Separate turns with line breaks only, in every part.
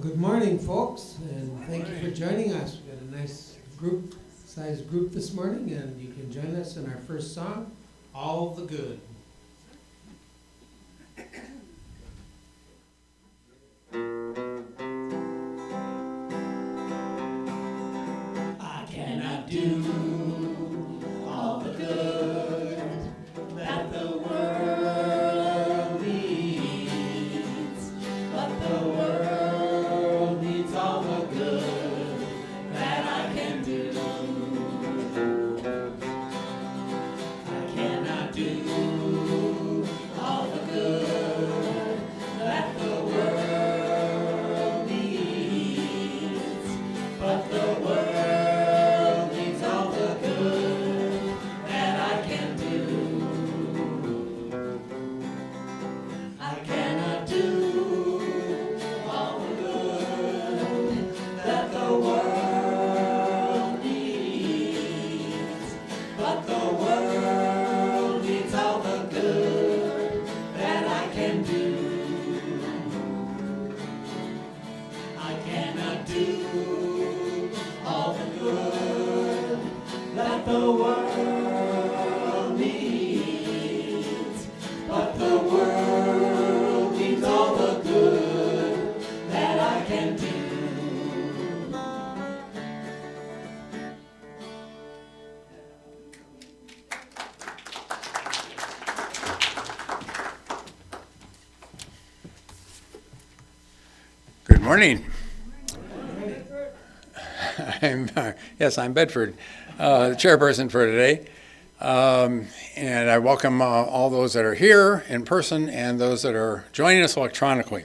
Good morning, folks, and thank you for joining us. We've got a nice sized group this morning, and you can join us in our first song, All the Good. I cannot do all the good that the world needs, but the world needs all the good that I can do. I cannot do all the good that the world needs, but the world needs all the good that I can do. I cannot do all the good that the world needs, but the world needs all the good that I can do. I cannot do all the good that the world needs, but the world needs all the good that I can do.
Good morning. I'm Bedford, the chairperson for today. And I welcome all those that are here in person and those that are joining us electronically.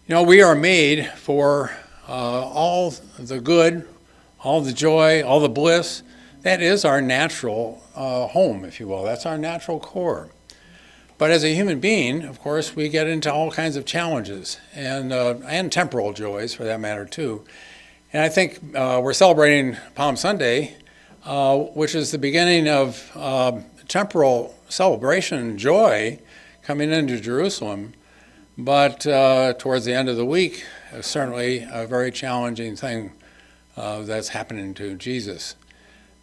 You know, we are made for all the good, all the joy, all the bliss. That is our natural home, if you will. That's our natural core. But as a human being, of course, we get into all kinds of challenges and temporal joys, for that matter, too. And I think we're celebrating Palm Sunday, which is the beginning of temporal celebration and joy coming into Jerusalem. But towards the end of the week, certainly a very challenging thing that's happening to Jesus.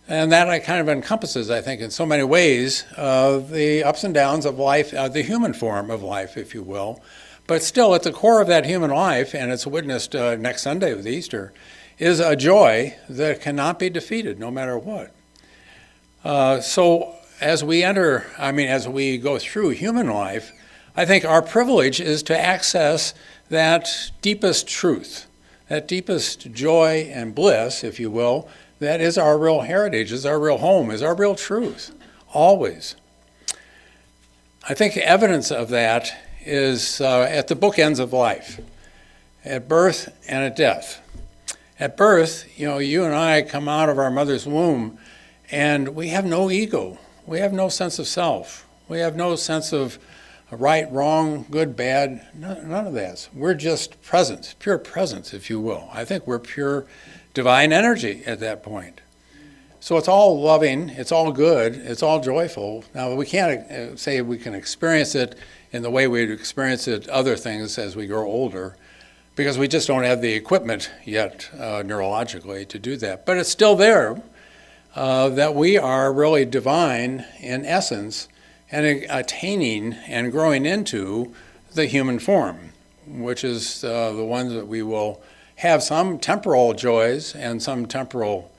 And that kind of encompasses, I think, in so many ways, the ups and downs of life, the human form of life, if you will. But still, at the core of that human life, and it's witnessed next Sunday with Easter, is a joy that cannot be defeated, no matter what. So as we go through human life, I think our privilege is to access that deepest truth, that deepest joy and bliss, if you will, that is our real heritage, is our real home, is our real truth, always. I think evidence of that is at the bookends of life, at birth and at death. At birth, you and I come out of our mother's womb, and we have no ego. We have no sense of self. We have no sense of right, wrong, good, bad, none of that. We're just presence, pure presence, if you will. I think we're pure divine energy at that point. So it's all loving, it's all good, it's all joyful. Now, we can't say we can experience it in the way we'd experience it other things as we grow older, because we just don't have the equipment yet neurologically to do that. But it's still there, that we are really divine in essence and attaining and growing into the human form, which is the ones that we will have some temporal joys and some temporal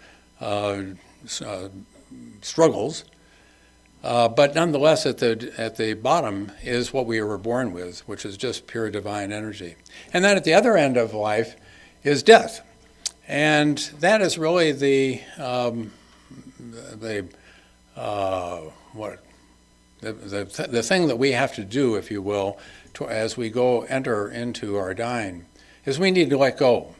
struggles, but nonetheless at the bottom is what we were born with, which is just pure divine energy. And then at the other end of life is death, and that is really the thing that we have to do, if you will, as we enter into our dying, is we need to let go.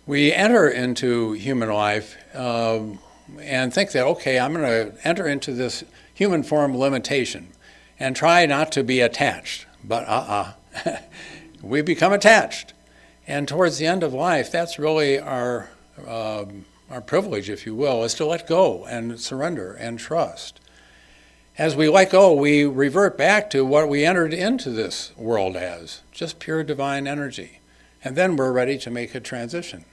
We enter into human life and think that, okay, I'm going to enter into this human form limitation and try not to be attached. But we become attached. And towards the end of life, that's really our privilege, if you will, is to let go and surrender and trust. As we let go, we revert back to what we entered into this world as, just pure divine energy. and then we're ready to make a transition.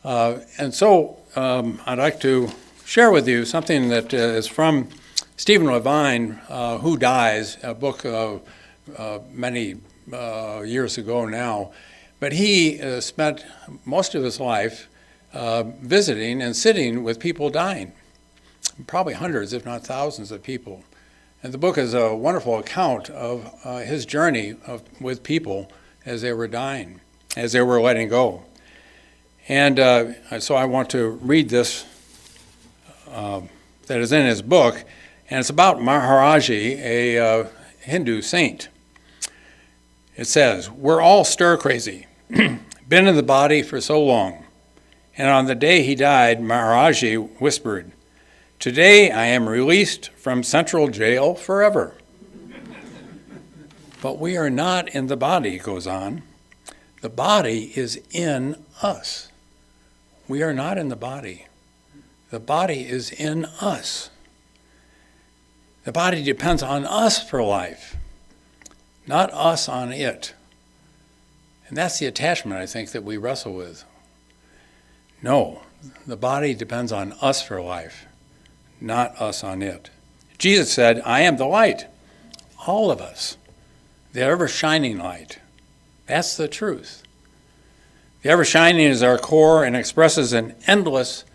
And so I'd like to share with you something that is from Stephen Levine, Who Dies, a book many years ago now. But he spent most of his life visiting and sitting with people dying, probably hundreds, if not thousands of people. And the book is a wonderful account of his journey with people as they were dying, as they were letting go. And so I want to read this that is in his book, and it's about Maharaji, a Hindu saint. It says, "We're all stir-crazy, been in the body for so long. And on the day he died, Maharaji whispered, 'Today I am released from central jail forever.' But we are not in the body," goes on. "The body is in us. We are not in the body. The body is in us. The body depends on us for life, not us on it." And that's the attachment, I think, that we wrestle with. No, the body depends on us for life, not us on it. Jesus said, "I am the light." All of us. The ever-shining light. That's the truth. The ever-shining is our core and expresses an endless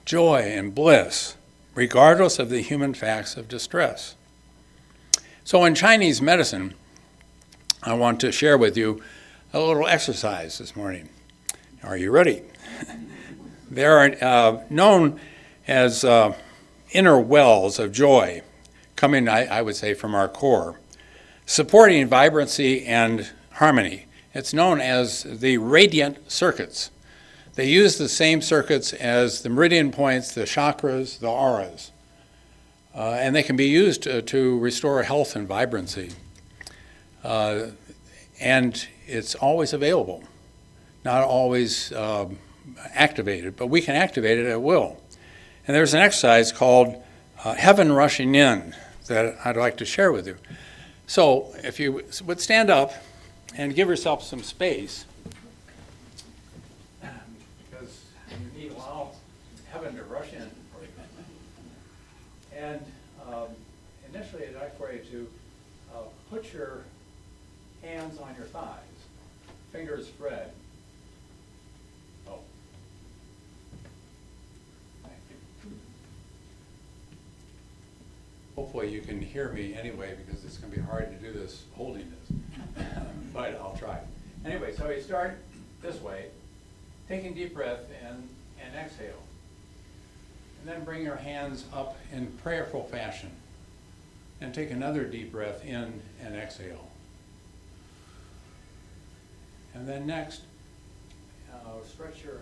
joy and bliss, regardless of the human facts of distress. So in Chinese medicine, I want to share with you a little exercise this morning. Are you ready? There are known as inner wells of joy coming, I would say, from our core, supporting vibrancy and harmony. It's known as the radiant circuits. They use the same circuits as the meridian points, the chakras, the auras. And they can be used to restore health and vibrancy. And it's always available, not always activated, but we can activate it at will. And there's an exercise called Heaven Rushing In that I'd like to share with you. So if you would stand up and give yourself some space, because you need to allow heaven to rush in for you. And initially I'd like for you to put your hands on your thighs, fingers spread. Oh. Thank you. Hopefully you can hear me anyway, because it's going to be hard to do this holding this, but I'll try. Anyway, so you start this way, taking deep breath in and exhale. And then bring your hands up in prayerful fashion. And take another deep breath in and exhale. And then next, stretch your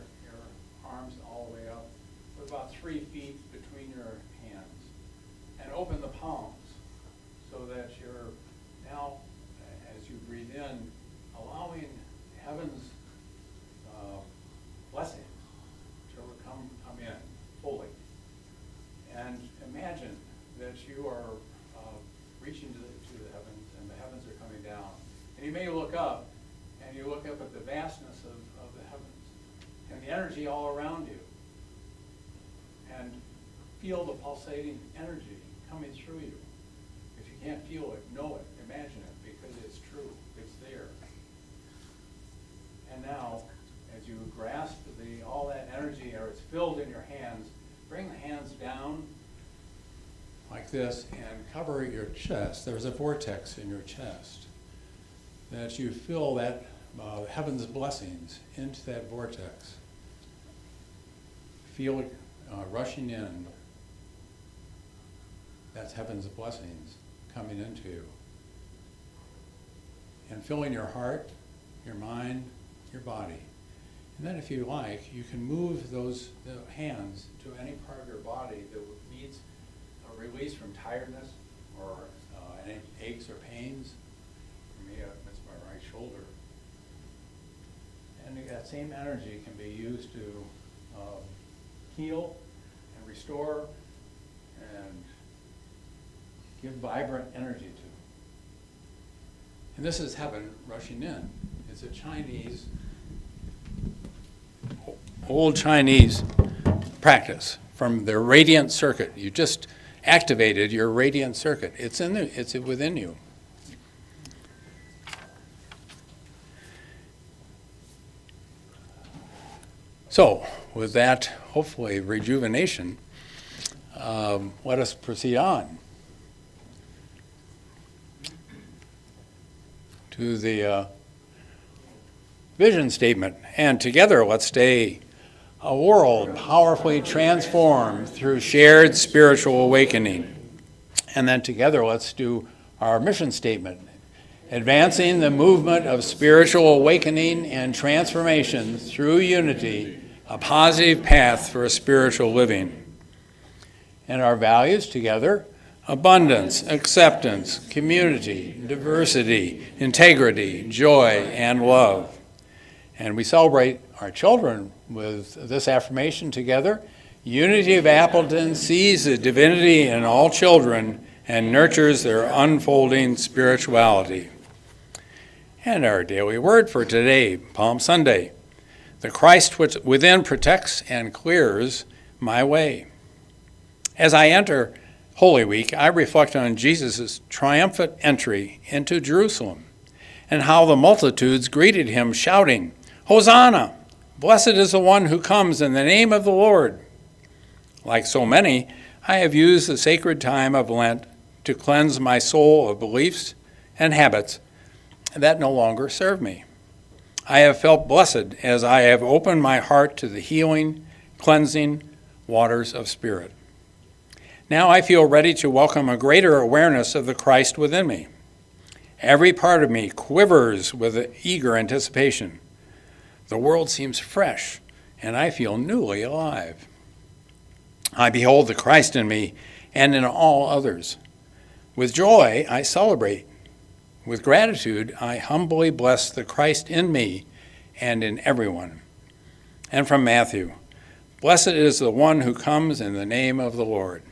arms all the way up with about 3 feet between your hands. And open the palms so that you're now, as you breathe in, allowing heaven's blessings to come in fully. And imagine that you are reaching to the heavens, and the heavens are coming down. And you may look up, and you look up at the vastness of the heavens, and the energy all around you. And feel the pulsating energy coming through you. If you can't feel it, know it, imagine it, because it's true, it's there. And now, as you grasp all that energy, or it's filled in your hands, bring the hands down like this and cover your chest. There's a vortex in your chest that you feel that heaven's blessings into that vortex. Feel it rushing in. That's heaven's blessings coming into you. And filling your heart, your mind, your body. And then if you like, you can move those hands to any part of your body that needs a release from tiredness or any aches or pains. For me, it's my right shoulder. And that same energy can be used to heal and restore and give vibrant energy to. And this is heaven rushing in. It's a Chinese, old Chinese practice from the radiant circuit. You just activated your radiant circuit. It's within you. So, with that, hopefully, rejuvenation, let us proceed on to the vision statement. And together, let's stay a world powerfully transformed through shared spiritual awakening. And then together, let's do our mission statement. Advancing the movement of spiritual awakening and transformation through unity, a positive path for a spiritual living. And our values together: abundance, acceptance, community, diversity, integrity, joy, and love. And we celebrate our children with this affirmation together. Unity of Appleton sees the divinity in all children and nurtures their unfolding spirituality. And our daily word for today, Palm Sunday: the Christ which within protects and clears my way. As I enter Holy Week, I reflect on Jesus' triumphant entry into Jerusalem and how the multitudes greeted him, shouting, "Hosanna! Blessed is the one who comes in the name of the Lord." Like so many, I have used the sacred time of Lent to cleanse my soul of beliefs and habits that no longer serve me. I have felt blessed as I have opened my heart to the healing, cleansing waters of Spirit. Now I feel ready to welcome a greater awareness of the Christ within me. Every part of me quivers with eager anticipation. The world seems fresh, and I feel newly alive. I behold the Christ in me and in all others. With joy, I celebrate. With gratitude, I humbly bless the Christ in me and in everyone. And from Matthew: blessed is the one who comes in the name of the Lord.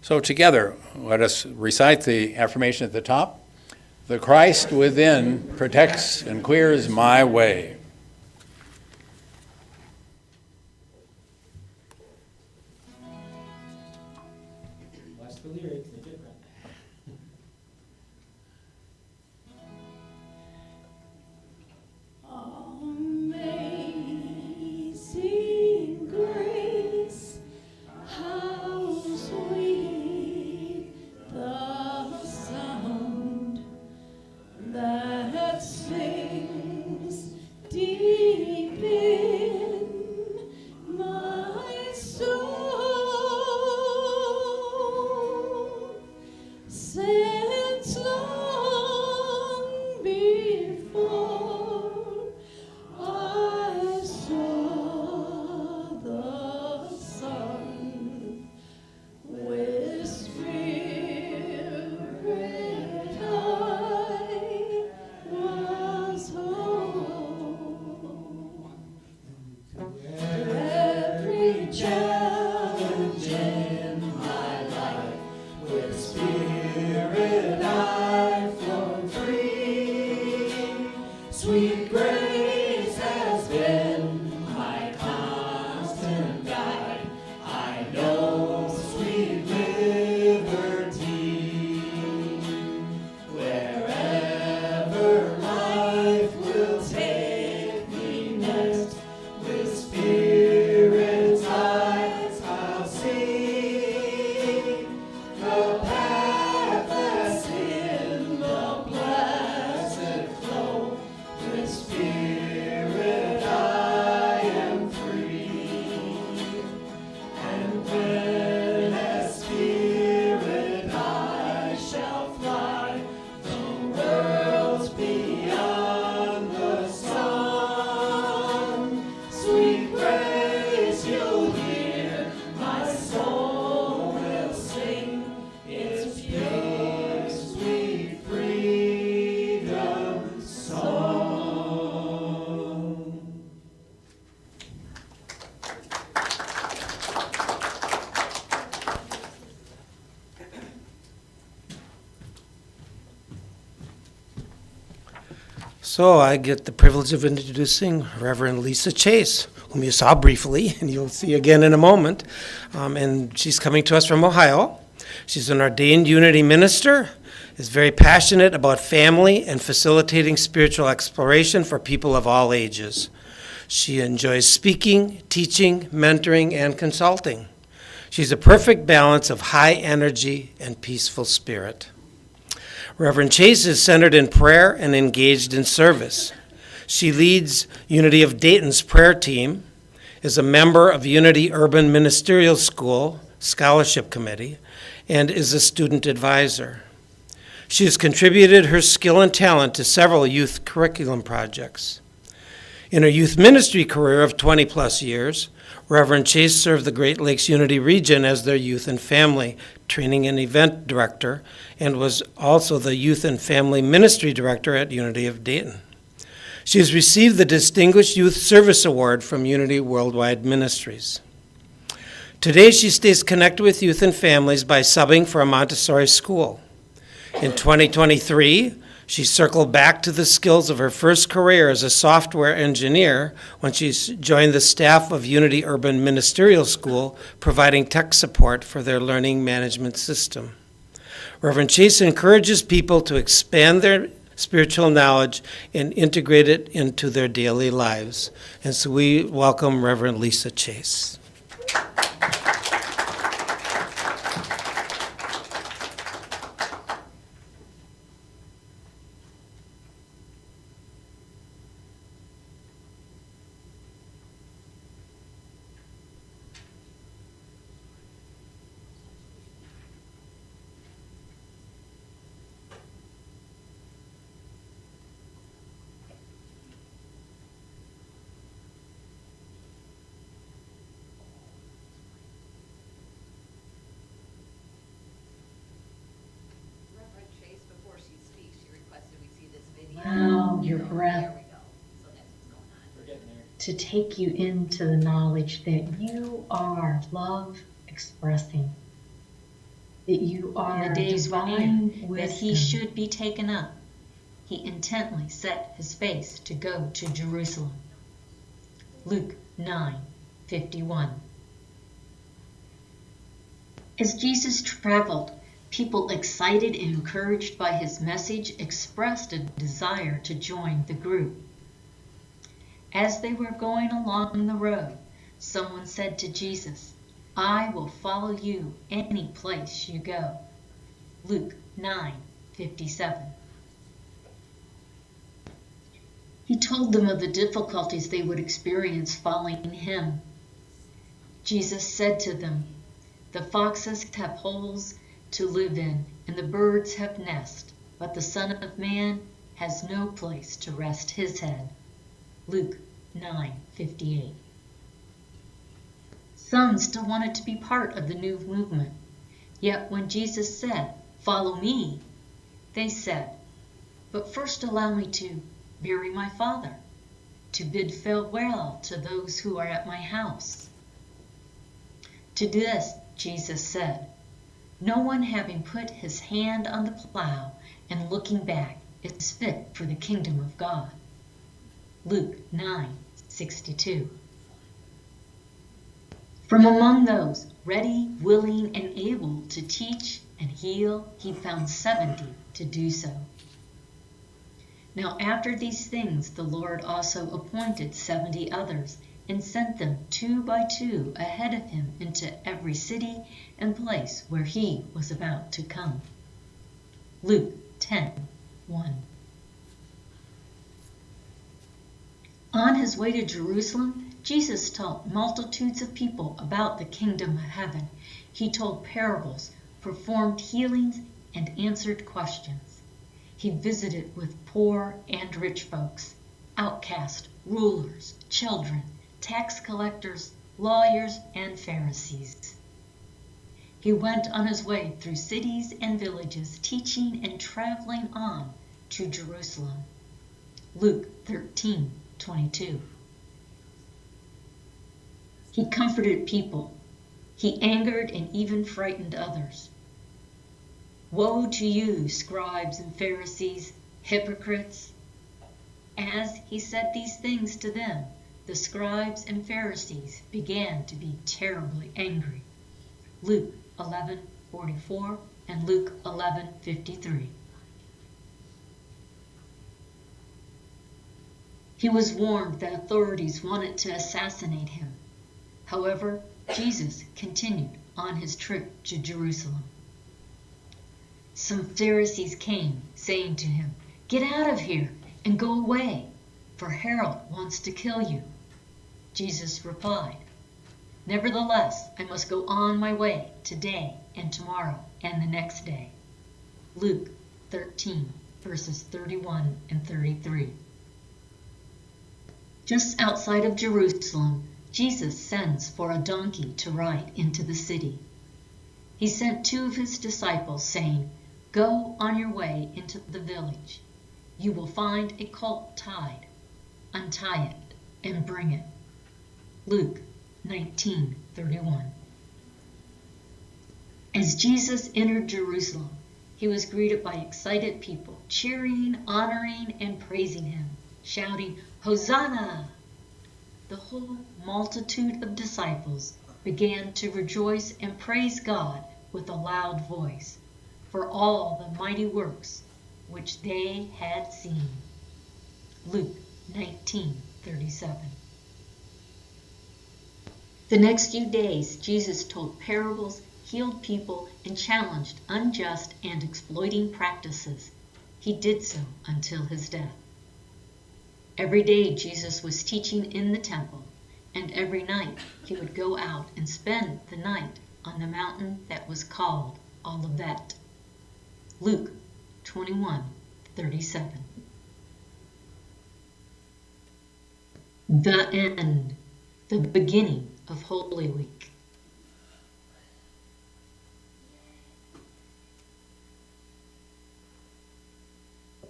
So together, let us recite the affirmation at the top. The Christ within protects and clears my way.
Bless the lyrics, they get right.
Amazing grace, how sweet the sound that sings deep in my soul, since long before I saw the sun, with Spirit I was home. Every challenge in my life, with Spirit I've flown free. Sweet grace has been my constant guide. I know sweet liberty. Wherever life will take me next, with Spirit's eyes I'll see the path that's in the blessed flow. With Spirit I
So I get the privilege of introducing Reverend Liesa Chase, whom you saw briefly, and you'll see again in a moment. And she's coming to us from Ohio. She's an ordained unity minister, is very passionate about family and facilitating spiritual exploration for people of all ages. She enjoys speaking, teaching, mentoring, and consulting. She's a perfect balance of high energy and peaceful spirit. Reverend Chase is centered in prayer and engaged in service. She leads Unity of Dayton's prayer team, is a member of Unity Urban Ministerial School Scholarship Committee, and is a student advisor. She has contributed her skill and talent to several youth curriculum projects. In her youth ministry career of 20-plus years, Reverend Chase served the Great Lakes Unity region as their youth and family training and event director, and was also the youth and family ministry director at Unity of Dayton. She has received the Distinguished Youth Service Award from Unity Worldwide Ministries. Today, she stays connected with youth and families by subbing for a Montessori school. In 2023, she circled back to the skills of her first career as a software engineer when she joined the staff of Unity Urban Ministerial School, providing tech support for their learning management system. Reverend Chase encourages people to expand their spiritual knowledge and integrate it into their daily lives. And so we welcome Reverend Liesa Chase.
Wow, your breath to take you into the knowledge that you are love expressing, that you are
In the days when he
divine
knew that he
wisdom.
should be taken up, he intently set his face to go to Jerusalem. Luke 9:51. As Jesus traveled, people excited and encouraged by his message expressed a desire to join the group. As they were going along the road, someone said to Jesus, "I will follow you any place you go." Luke 9:57. He told them of the difficulties they would experience following him. Jesus said to them, "The foxes have holes to live in, and the birds have nests, but the Son of Man has no place to rest his head." Luke 9:58. Some still wanted to be part of the new movement. Yet when Jesus said, "Follow me," they said, "But first allow me to bury my father, to bid farewell to those who are at my house." To this Jesus said, "No one having put his hand on the plow and looking back is fit for the kingdom of God." Luke 9:62. From among those ready, willing, and able to teach and heal, he found 70 to do so. Now after these things the Lord also appointed 70 others, and sent them 2 by 2 ahead of him into every city and place where he was about to come. Luke 10:1. On his way to Jerusalem, Jesus taught multitudes of people about the kingdom of heaven. He told parables, performed healings, and answered questions. He visited with poor and rich folks, outcast, rulers, children, tax collectors, lawyers, and Pharisees. He went on his way through cities and villages, teaching and traveling on to Jerusalem. Luke 13:22. He comforted people. He angered and even frightened others. "Woe to you, scribes and Pharisees, hypocrites! As he said these things to them, the scribes and Pharisees began to be terribly angry. Luke 11:44 and Luke 11:53. He was warned that authorities wanted to assassinate him. However, Jesus continued on his trip to Jerusalem. Some Pharisees came, saying to him, "Get out of here and go away, for Herod wants to kill you." Jesus replied, "Nevertheless, I must go on my way today and tomorrow and the next day." Luke 13, verses 31 and 33. Just outside of Jerusalem, Jesus sends for a donkey to ride into the city. He sent 2 of his disciples, saying, "Go on your way into the village. You will find a colt tied. Untie it and bring it." Luke 19:31. As Jesus entered Jerusalem, he was greeted by excited people, cheering, honoring, and praising him, shouting, "Hosanna!" The whole multitude of disciples began to rejoice and praise God with a loud voice for all the mighty works which they had seen. Luke 19:37. The next few days, Jesus told parables, healed people, and challenged unjust and exploiting practices. He did so until his death. Every day Jesus was teaching in the temple, and every night he would go out and spend the night on the mountain that was called Olivet. Luke 21:37. The end, the beginning of Holy Week.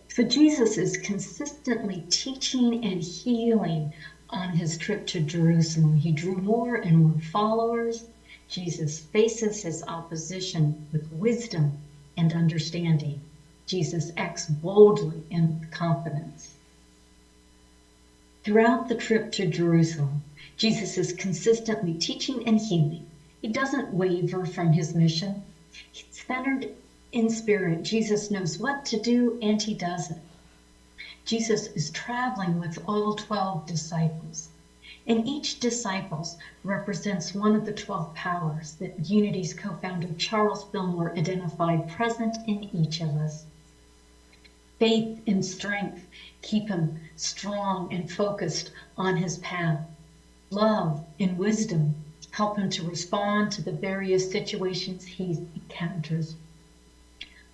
So Jesus is consistently teaching and healing on his trip to Jerusalem. He drew more and more followers. Jesus faces his opposition with wisdom and understanding. Jesus acts boldly and with confidence. Throughout the trip to Jerusalem, Jesus is consistently teaching and healing. He doesn't waver from his mission. He's centered in spirit. Jesus knows what to do, and he does it. Jesus is traveling with all 12 disciples, and each disciple represents one of the 12 powers that Unity's co-founder Charles Fillmore identified present in each of us. Faith and strength keep him strong and focused on his path. Love and wisdom help him to respond to the various situations he encounters.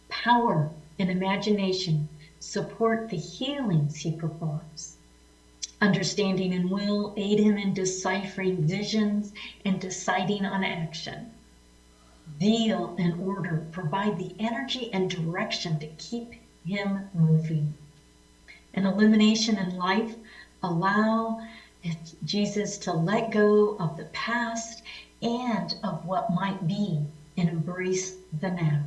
Power and imagination support the healings he performs. Understanding and will aid him in deciphering visions and deciding on action. Zeal and order provide the energy and direction to keep him moving. And elimination and life allow Jesus to let go of the past and of what might be and embrace the now.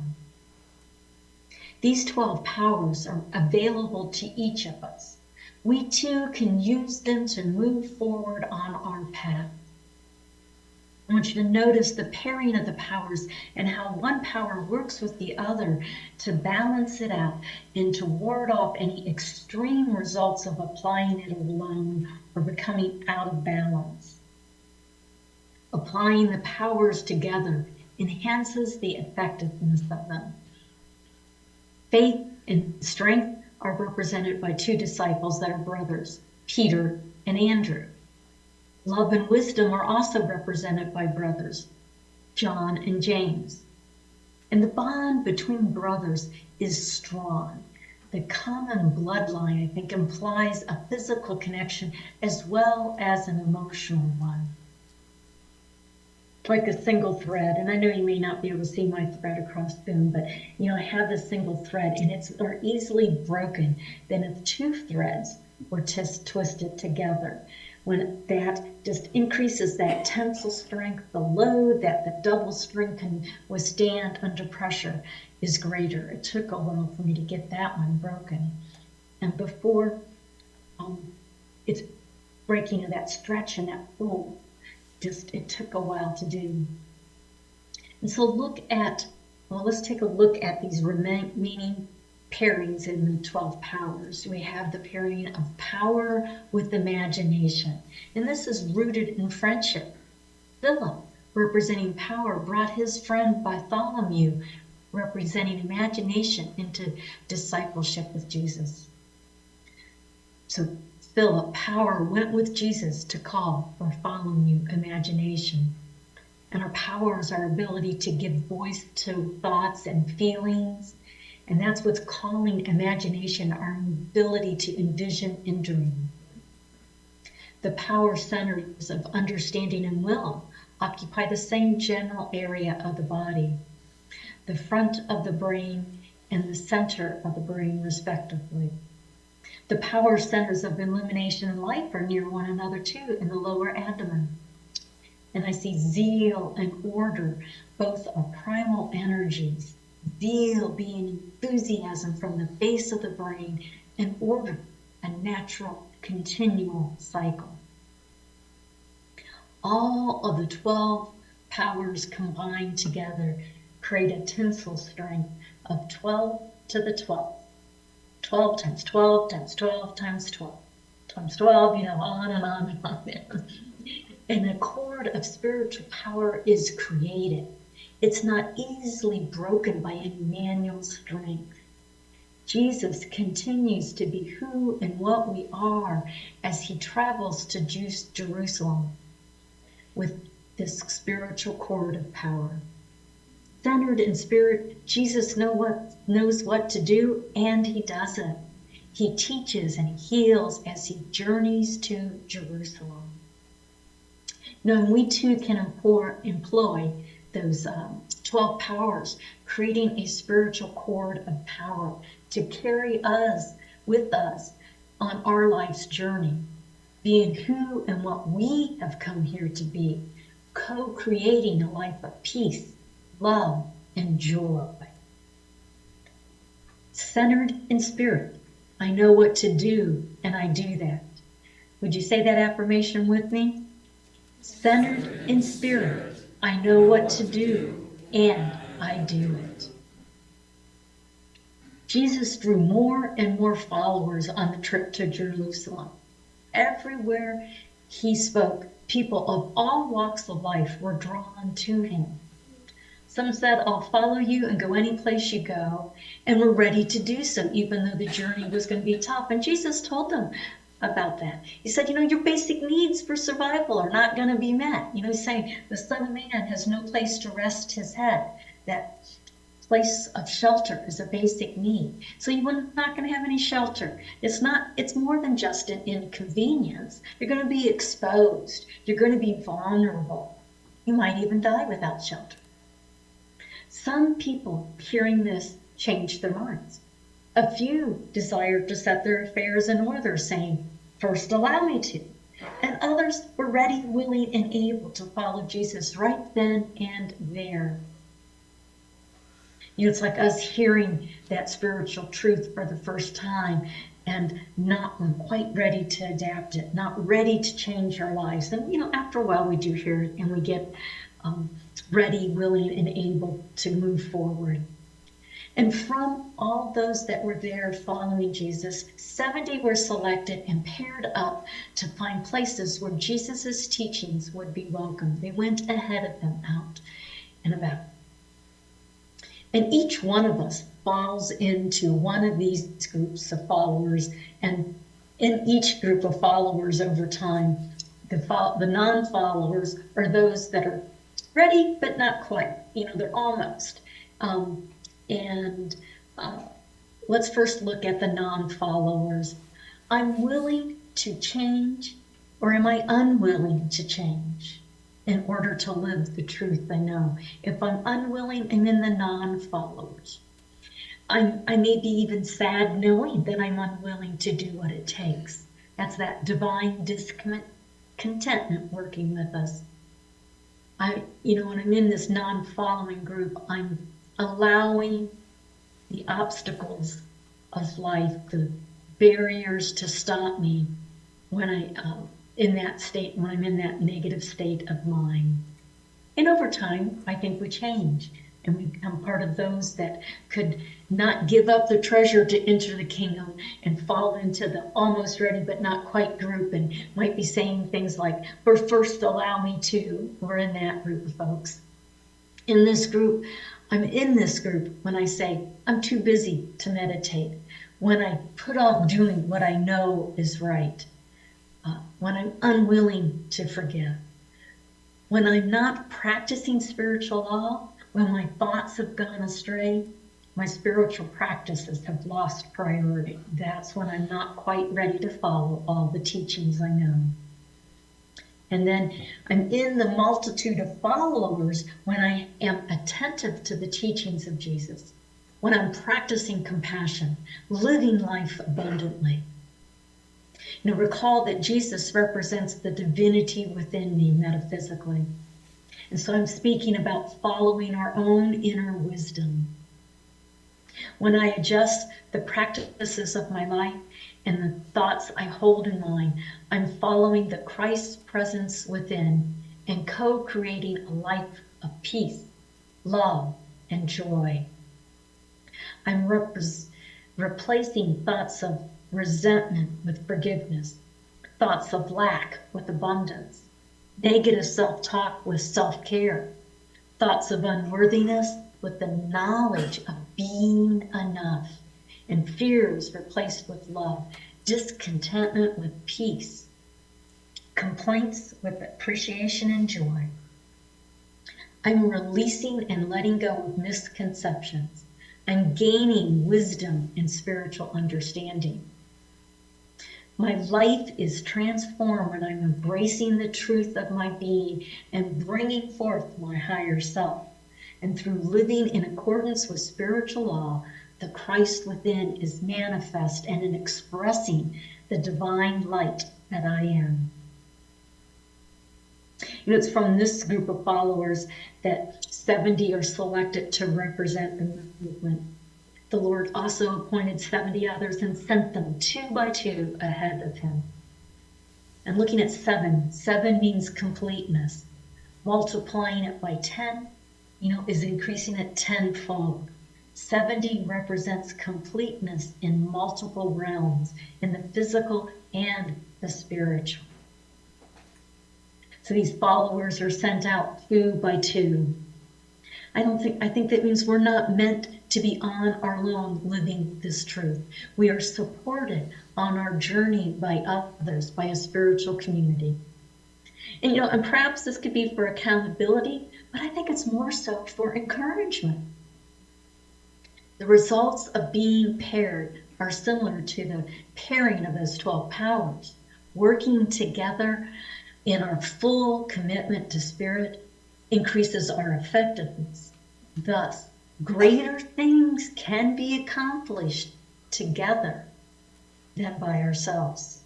These 12 powers are available to each of us. We too can use them to move forward on our path. I want you to notice the pairing of the powers and how one power works with the other to balance it out and to ward off any extreme results of applying it alone or becoming out of balance. Applying the powers together enhances the effectiveness of them. Faith and strength are represented by 2 disciples that are brothers, Peter and Andrew. Love and wisdom are also represented by brothers, John and James. And the bond between brothers is strong. The common bloodline, I think, implies a physical connection as well as an emotional one. Like a single thread, and I know you may not be able to see my thread across Boom, but I have this single thread and it's more easily broken than if 2 threads were twisted together. When that just increases that tensile strength, the load that the double string can withstand under pressure is greater. It took a while for me to get that one broken. And before
it's breaking of that stretch and that pull. Just, it took a while to do. And so let's take a look at these remaining pairings in the 12 powers. We have the pairing of power with imagination. And this is rooted in friendship. Philip, representing power, brought his friend Bartholomew, representing imagination, into discipleship with Jesus. So Philip, power, went with Jesus to call Bartholomew, imagination. And our power is our ability to give voice to thoughts and feelings. And that's what's calling imagination, our ability to envision and dream. The power centers of understanding and will occupy the same general area of the body, the front of the brain and the center of the brain, respectively. The power centers of illumination and life are near one another too, in the lower abdomen. And I see zeal and order, both are primal energies. Zeal being enthusiasm from the base of the brain, and order, a natural, continual cycle. All of the 12 powers combined together create a tensile strength of 12 to the 12. 12 times 12 times 12 times 12 times 12, on and on and on there. And a cord of spiritual power is created. It's not easily broken by any manual strength. Jesus continues to be who and what we are as he travels to Jerusalem with this spiritual cord of power. Centered in spirit, Jesus knows what to do, and he does it. He teaches and heals as he journeys to Jerusalem. Knowing we too can employ those 12 powers, creating a spiritual cord of power to carry us with us on our life's journey, being who and what we have come here to be, co-creating a life of peace, love, and joy. Centered in spirit, I know what to do, and I do that. Would you say that affirmation with me? Centered in spirit, I know what to do, and I do it. Jesus drew more and more followers on the trip to Jerusalem. Everywhere he spoke, people of all walks of life were drawn to him. Some said, I'll follow you and go any place you go, and were ready to do so, even though the journey was going to be tough. And Jesus told them about that. He said, your basic needs for survival are not going to be met. He's saying the Son of Man has no place to rest his head. That place of shelter is a basic need. So you're not going to have any shelter. It's more than just an inconvenience. You're going to be exposed. You're going to be vulnerable. You might even die without shelter. Some people hearing this changed their minds. A few desired to set their affairs in order, saying, first allow me to. And others were ready, willing, and able to follow Jesus right then and there. It's like us hearing that spiritual truth for the first time and not quite ready to adapt it, not ready to change our lives. And, after a while we do hear it and we get ready, willing, and able to move forward. And from all those that were there following Jesus, 70 were selected and paired up to find places where Jesus' teachings would be welcomed. They went ahead of them out and about. And each one of us falls into one of these groups of followers. And in each group of followers over time, the non-followers are those that are ready, but not quite. They're almost. Let's first look at the non-followers. I'm willing to change, or am I unwilling to change in order to live the truth I know? If I'm unwilling, I'm in the non-followers. I may be even sad knowing that I'm unwilling to do what it takes. That's that divine discontentment working with us. When I'm in this non-following group, I'm allowing the obstacles of life, the barriers to stop me when I'm in that negative state of mind. And over time, I think we change and we become part of those that could not give up the treasure to enter the kingdom and fall into the almost ready but not quite group, and might be saying things like, "But first allow me to." We're in that group of folks. I'm in this group when I say, I'm too busy to meditate, when I put off doing what I know is right, when I'm unwilling to forgive, when I'm not practicing spiritual law, when my thoughts have gone astray, my spiritual practices have lost priority. That's when I'm not quite ready to follow all the teachings I know. And then I'm in the multitude of followers when I am attentive to the teachings of Jesus, when I'm practicing compassion, living life abundantly. Recall that Jesus represents the divinity within me metaphysically. And so I'm speaking about following our own inner wisdom. When I adjust the practices of my life and the thoughts I hold in mind, I'm following the Christ's presence within and co-creating a life of peace, love, and joy. I'm replacing thoughts of resentment with forgiveness, thoughts of lack with abundance, negative self-talk with self-care, thoughts of unworthiness with the knowledge of being enough, and fears replaced with love, discontentment with peace, complaints with appreciation and joy. I'm releasing and letting go of misconceptions. I'm gaining wisdom and spiritual understanding. My life is transformed when I'm embracing the truth of my being and bringing forth my higher self. And through living in accordance with spiritual law, the Christ within is manifest and in expressing the divine light that I am. It's from this group of followers that 70 are selected to represent the movement. The Lord also appointed 70 others and sent them 2 by 2 ahead of him. And looking at 7 means completeness. Multiplying it by 10, is increasing it tenfold. 70 represents completeness in multiple realms, in the physical and the spiritual. So these followers are sent out 2 by 2. I think that means we're not meant to be on our own living this truth. We are supported on our journey by others, by a spiritual community. And perhaps this could be for accountability, but I think it's more so for encouragement. The results of being paired are similar to the pairing of those 12 powers. Working together in our full commitment to Spirit increases our effectiveness. Thus, greater things can be accomplished together than by ourselves.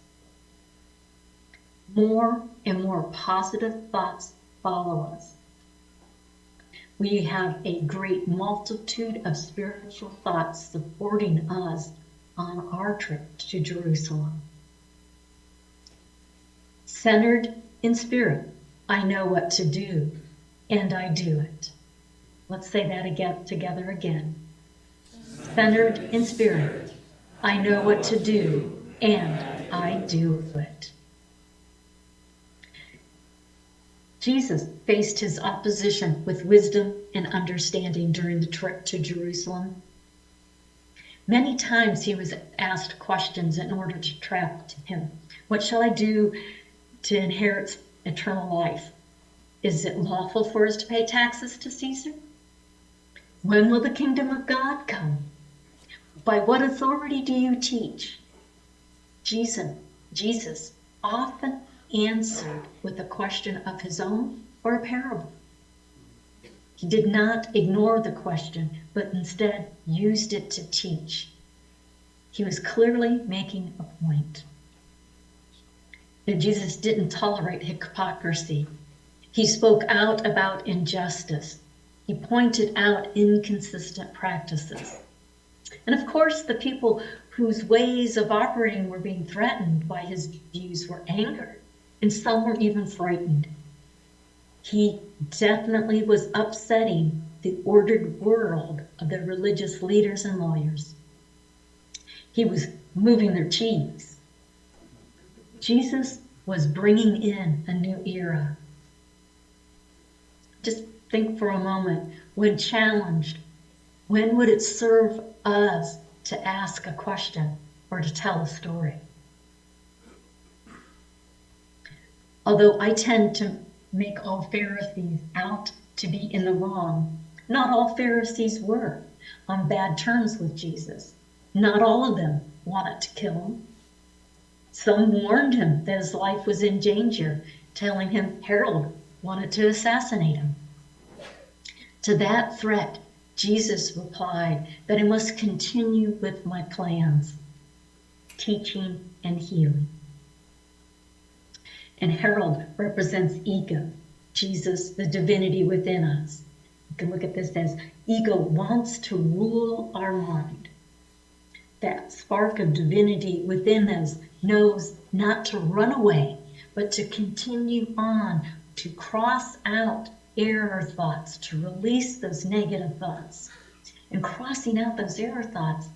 More and more positive thoughts follow us. We have a great multitude of spiritual thoughts supporting us on our trip to Jerusalem. Centered in spirit, I know what to do, and I do it. Let's say that again, together again. Centered in spirit, I know what to do, and I do it. Jesus faced his opposition with wisdom and understanding during the trip to Jerusalem. Many times he was asked questions in order to trap him. What shall I do to inherit eternal life? Is it lawful for us to pay taxes to Caesar? When will the kingdom of God come? By what authority do you teach? Jesus often answered with a question of his own or a parable. He did not ignore the question, but instead used it to teach. He was clearly making a point. And Jesus didn't tolerate hypocrisy. He spoke out about injustice. He pointed out inconsistent practices. And of course, the people whose ways of operating were being threatened by his views were angered, and some were even frightened. He definitely was upsetting the ordered world of the religious leaders and lawyers. He was moving their cheese. Jesus was bringing in a new era. Just think for a moment, when challenged, when would it serve us to ask a question or to tell a story? Although I tend to make all Pharisees out to be in the wrong, not all Pharisees were on bad terms with Jesus. Not all of them wanted to kill him. Some warned him that his life was in danger, telling him Herod wanted to assassinate him. To that threat, Jesus replied that I must continue with my plans, teaching and healing. And Herod represents ego, Jesus, the divinity within us. You can look at this as ego wants to rule our mind. That spark of divinity within us knows not to run away, but to continue on, to cross out error thoughts, to release those negative thoughts. And crossing out those error thoughts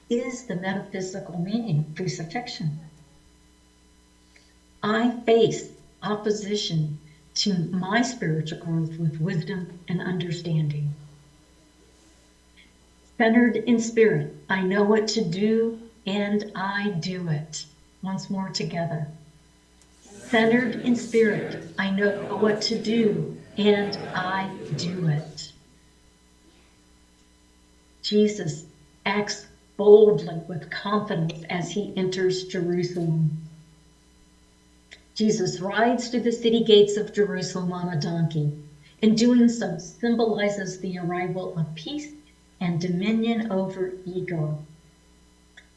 is the metaphysical meaning of crucifixion. I face opposition to my spiritual growth with wisdom and understanding. Centered in spirit, I know what to do and I do it. Once more together. Centered in spirit, I know what to do and I do it. Jesus acts boldly with confidence as he enters Jerusalem. Jesus rides through the city gates of Jerusalem on a donkey. In doing so, symbolizes the arrival of peace and dominion over ego.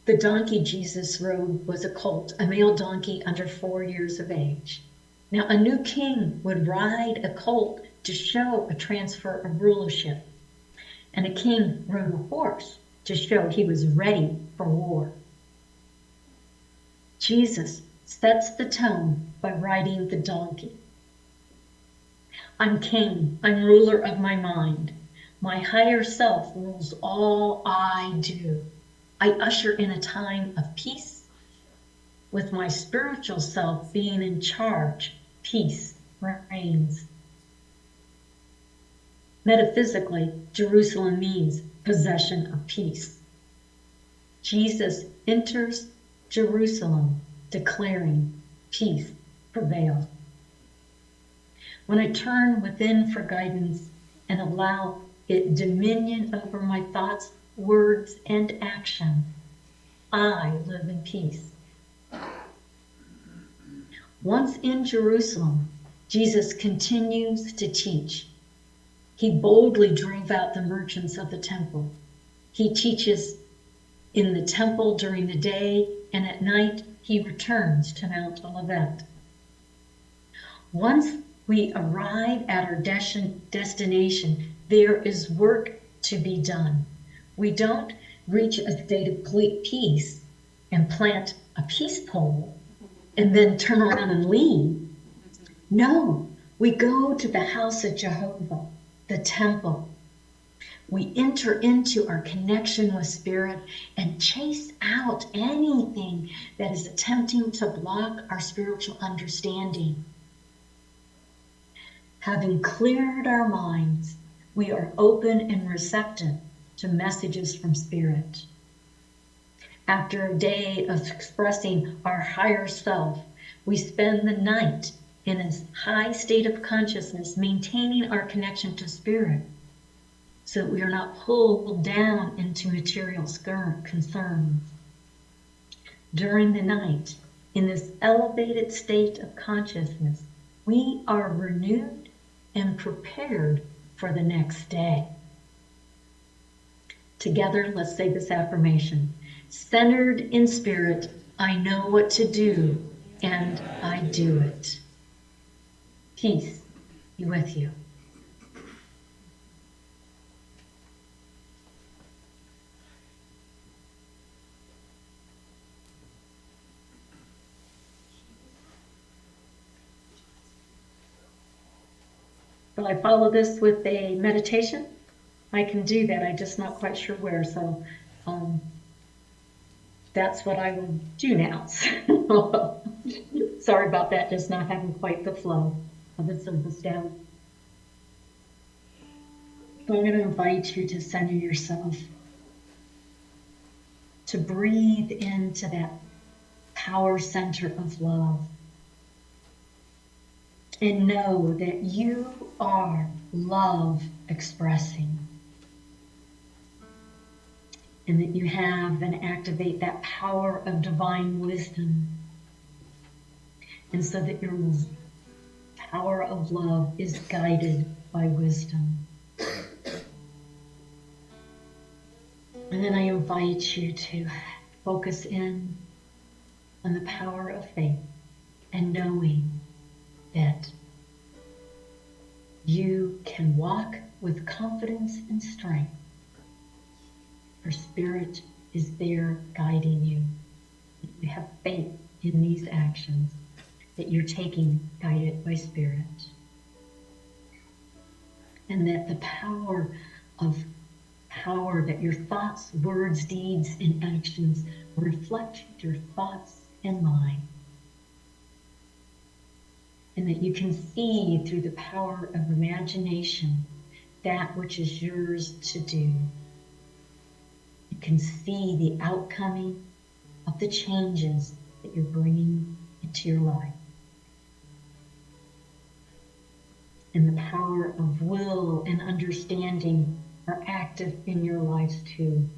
The donkey Jesus rode was a colt, a male donkey under 4 years of age. Now, a new king would ride a colt to show a transfer of rulership. And a king rode a horse to show he was ready for war. Jesus sets the tone by riding the donkey. I'm king, I'm ruler of my mind. My higher self rules all I do. I usher in a time of peace. With my spiritual self being in charge, peace reigns. Metaphysically, Jerusalem means possession of peace. Jesus enters Jerusalem declaring peace prevails. When I turn within for guidance and allow it dominion over my thoughts, words, and action, I live in peace. Once in Jerusalem, Jesus continues to teach. He boldly drove out the merchants of the temple. He teaches in the temple during the day, and at night he returns to Mount Olivet. Once we arrive at our destination, there is work to be done. We don't reach a state of complete peace and plant a peace pole and then turn around and leave. No, we go to the house of Jehovah, the temple. We enter into our connection with Spirit and chase out anything that is attempting to block our spiritual understanding. Having cleared our minds, we are open and receptive to messages from Spirit. After a day of expressing our higher self, we spend the night in a high state of consciousness, maintaining our connection to Spirit, so that we are not pulled down into material concerns. During the night, in this elevated state of consciousness, we are renewed and prepared for the next day. Together, let's say this affirmation. Centered in Spirit, I know what to do, and I do it. Peace be with you. Will I follow this with a meditation? I can do that. I'm just not quite sure where. So that's what I will do now. Sorry about that, just not having quite the flow of the service down. So I'm going to invite you to center yourself, to breathe into that power center of love, and know that you are love expressing, and that you have and activate that power of divine wisdom, and so that your power of love is guided by wisdom. And then I invite you to focus in on the power of faith and knowing that you can walk with confidence and strength. Your Spirit is there guiding you. You have faith in these actions that you're taking guided by Spirit. And that the power that your thoughts, words, deeds, and actions reflect your thoughts and mind. And that you can see through the power of imagination that which is yours to do. You can see the outcoming of the changes that you're bringing into your life. And the power of will and understanding are active in your lives too,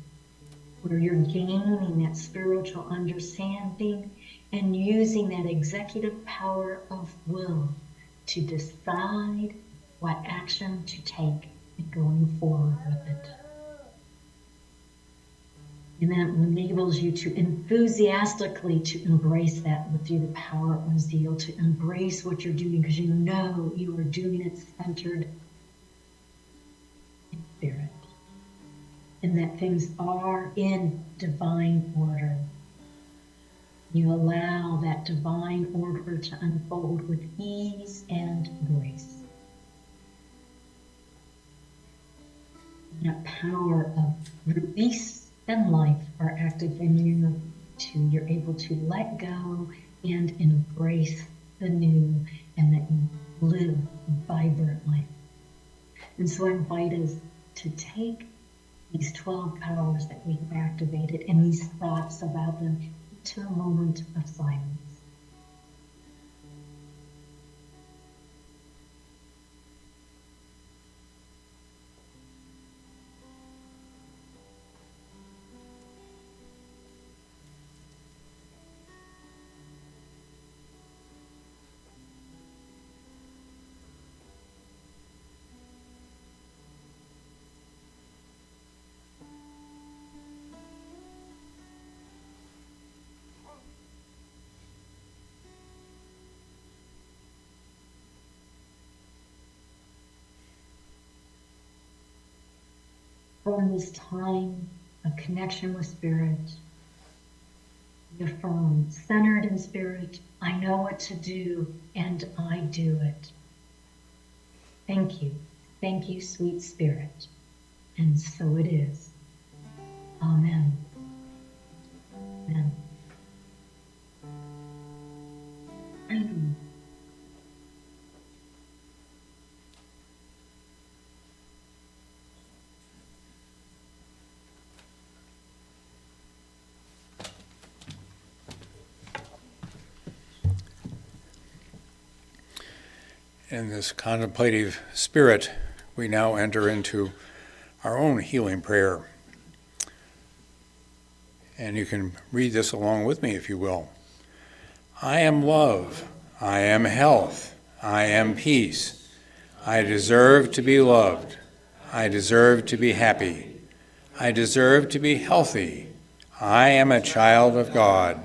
where you're gaining that spiritual understanding and using that executive power of will to decide what action to take and going forward with it. And that enables you to enthusiastically to embrace that through the power of zeal, to embrace what you're doing because you know you are doing it centered in Spirit. And that things are in divine order. You allow that divine order to unfold with ease and grace. That power of release and life are active in you too. You're able to let go and embrace the new, and that you live vibrantly. And so I invite us to take these 12 powers that we've activated and these thoughts about them into a moment of silence. From this time of connection with Spirit, we affirm, centered in Spirit, I know what to do and I do it. Thank you, sweet Spirit. And so it is. Amen. Amen. Amen.
In this contemplative spirit, we now enter into our own healing prayer. And you can read this along with me if you will. I am love. I am health. I am peace. I deserve to be loved. I deserve to be happy. I deserve to be healthy. I am a child of God.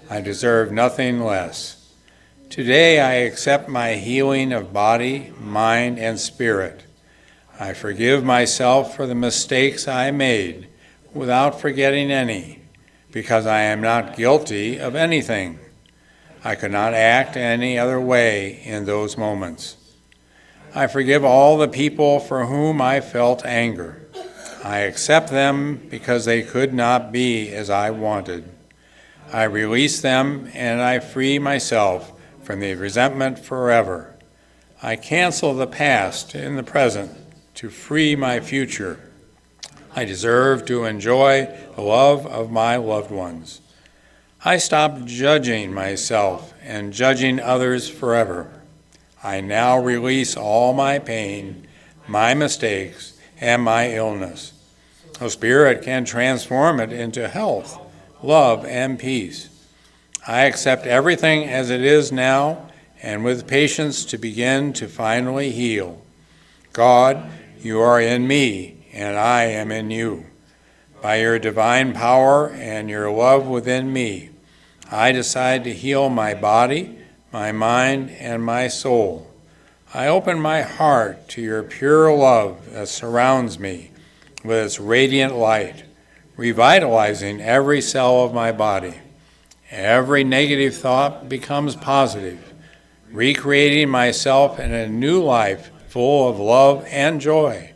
I deserve nothing less. Today I accept my healing of body, mind, and spirit. I forgive myself for the mistakes I made without forgetting any, because I am not guilty of anything. I could not act any other way in those moments. I forgive all the people for whom I felt anger. I accept them because they could not be as I wanted. I release them and I free myself from the resentment forever. I cancel the past in the present to free my future. I deserve to enjoy the love of my loved ones. I stop judging myself and judging others forever. I now release all my pain, my mistakes, and my illness. The Spirit can transform it into health, love, and peace. I accept everything as it is now, and with patience to begin to finally heal. God, you are in me, and I am in you. By your divine power and your love within me, I decide to heal my body, my mind, and my soul. I open my heart to your pure love that surrounds me with its radiant light, revitalizing every cell of my body. Every negative thought becomes positive, recreating myself in a new life full of love and joy.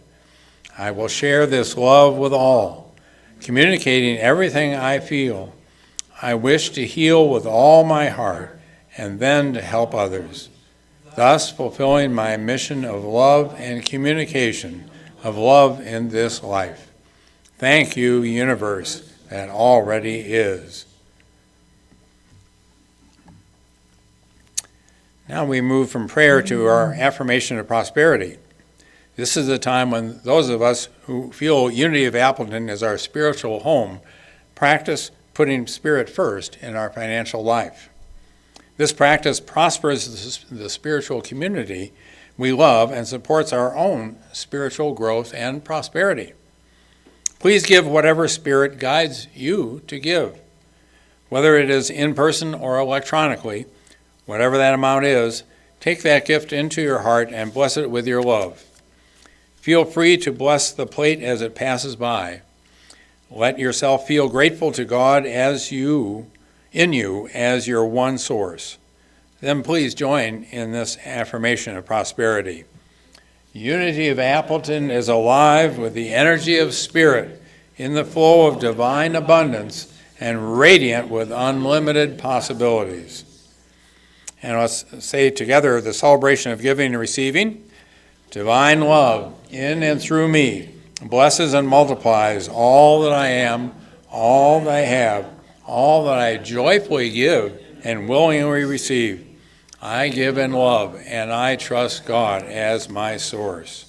I will share this love with all, communicating everything I feel. I wish to heal with all my heart and then to help others, thus fulfilling my mission of love and communication of love in this life. Thank you, universe, that already is. Now we move from prayer to our affirmation of prosperity. This is the time when those of us who feel Unity of Appleton as our spiritual home practice putting Spirit first in our financial life. This practice prospers the spiritual community we love and supports our own spiritual growth and prosperity. Please give whatever Spirit guides you to give. Whether it is in person or electronically, whatever that amount is, take that gift into your heart and bless it with your love. Feel free to bless the plate as it passes by. Let yourself feel grateful to God in you as your one source. Then please join in this affirmation of prosperity. Unity of Appleton is alive with the energy of Spirit in the flow of divine abundance and radiant with unlimited possibilities. And let's say together the celebration of giving and receiving. Divine love in and through me blesses and multiplies all that I am, all that I have, all that I joyfully give and willingly receive. I give in love, and I trust God as my source.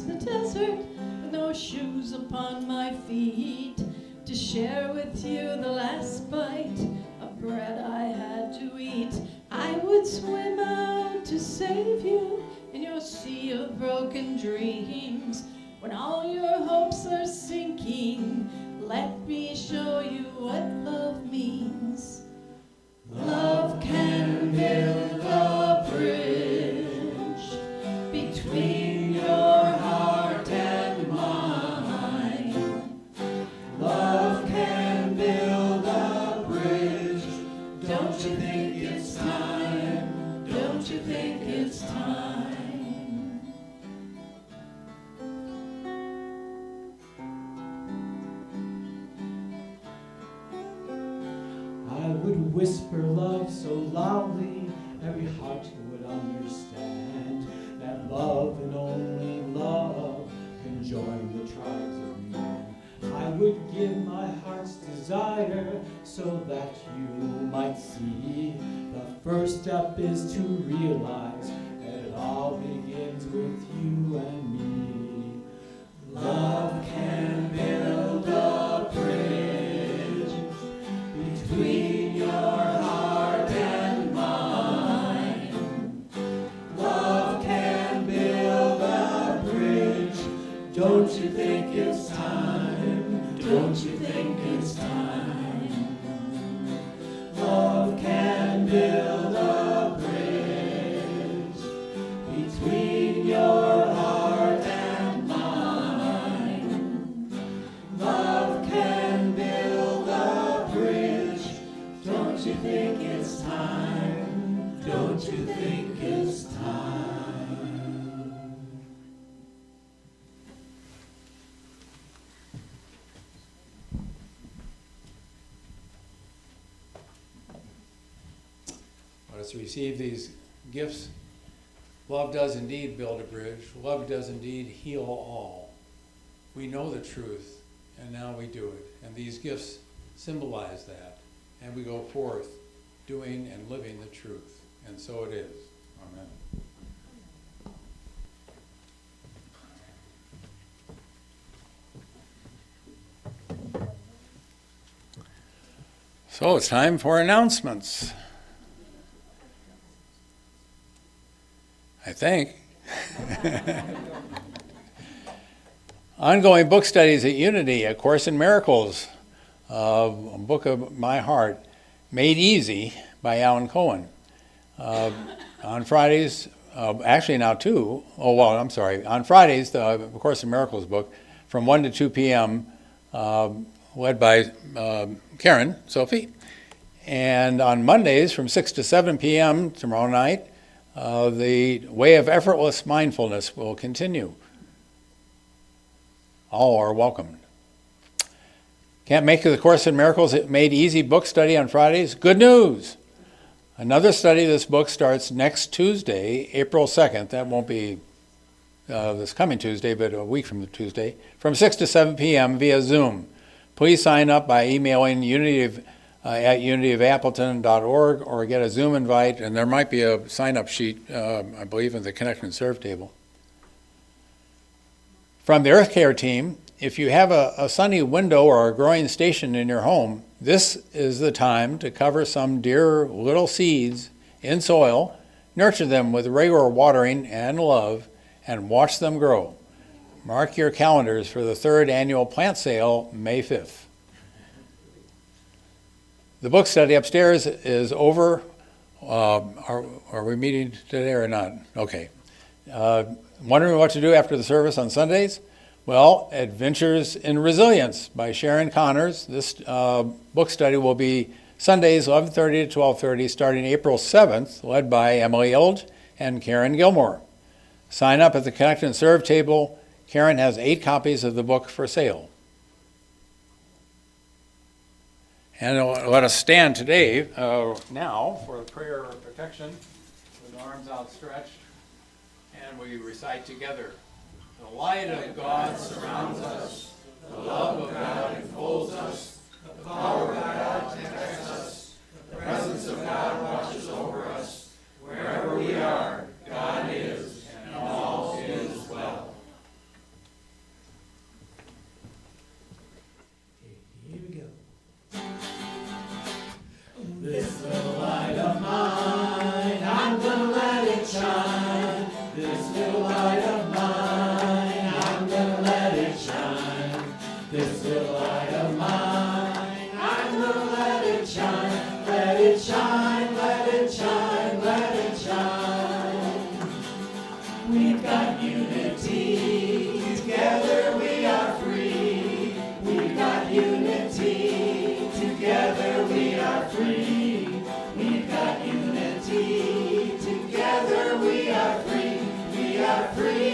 The desert with no shoes upon my feet, to share with you the last bite of bread I had to eat. I would swim out to save you in your sea of broken dreams. When all your hopes are sinking, let me show you what love means. Love can build a bridge between your heart and mine. Love can build a bridge. Don't you think it's time? Don't you think it's time?
I would whisper love so loudly every heart would understand that tribes of men. I would give my heart's desire so that you might see. The first step is to realize that it all begins with you and me. Love can build a bridge between your heart and mine. Love can build a bridge. Don't you think it's time? Don't you think it's time? Love can build a bridge between your heart and mine. Love can build a bridge. Don't you think it's time? Don't you think it's time?
Let us receive these gifts. Love does indeed build a bridge. Love does indeed heal all. We know the truth, and now we do it. And these gifts symbolize that. And we go forth doing and living the truth. And so it is. Amen. So it's time for announcements. I think. Ongoing book studies at Unity, A Course in Miracles, a book of my heart, Made Easy by Alan Cohen. On Fridays, actually now too, on Fridays, the Course in Miracles book, from 1 to 2 p.m., led by Karen, Sophie. And on Mondays, from 6 to 7 p.m. tomorrow night, the Way of Effortless Mindfulness will continue. All are welcomed. Can't make the Course in Miracles Made Easy book study on Fridays? Good news! Another study of this book starts next Tuesday, April 2nd. That won't be this coming Tuesday, but a week from Tuesday, from 6 to 7 p.m. via Zoom. Please sign up by emailing at unityofappleton.org or get a Zoom invite, and there might be a sign-up sheet, I believe, in the Connect and Serve table. From the Earth Care team, if you have a sunny window or a growing station in your home, this is the time to cover some dear little seeds in soil, nurture them with regular watering and love, and watch them grow. Mark your calendars for the 3rd annual plant sale, May 5th. The book study upstairs is over. Are we meeting today or not? Okay. Wondering what to do after the service on Sundays? Well, Adventures in Resilience by Sharon Connors. This book study will be Sundays, 11:30 to 12:30, starting April 7th, led by Emily Ilge and Karen Gilmore. Sign up at the Connect and Serve table. Karen has 8 copies of the book for sale. And let us stand today, now, for the prayer of protection, with arms outstretched, and we recite together. The light of God surrounds us, the love of God enfolds us, the power of God protects us, the presence of God watches over us. Wherever we are, God is, and all is well.
Here we go. This little light of mine, I'm gonna let it shine. This little light of mine, I'm gonna let it shine. This little light of mine, I'm gonna let it shine. Let it shine, let it shine, let it shine. We've got unity, together we are free. We've got unity, together we are free. We've got unity, together we are free. We are free.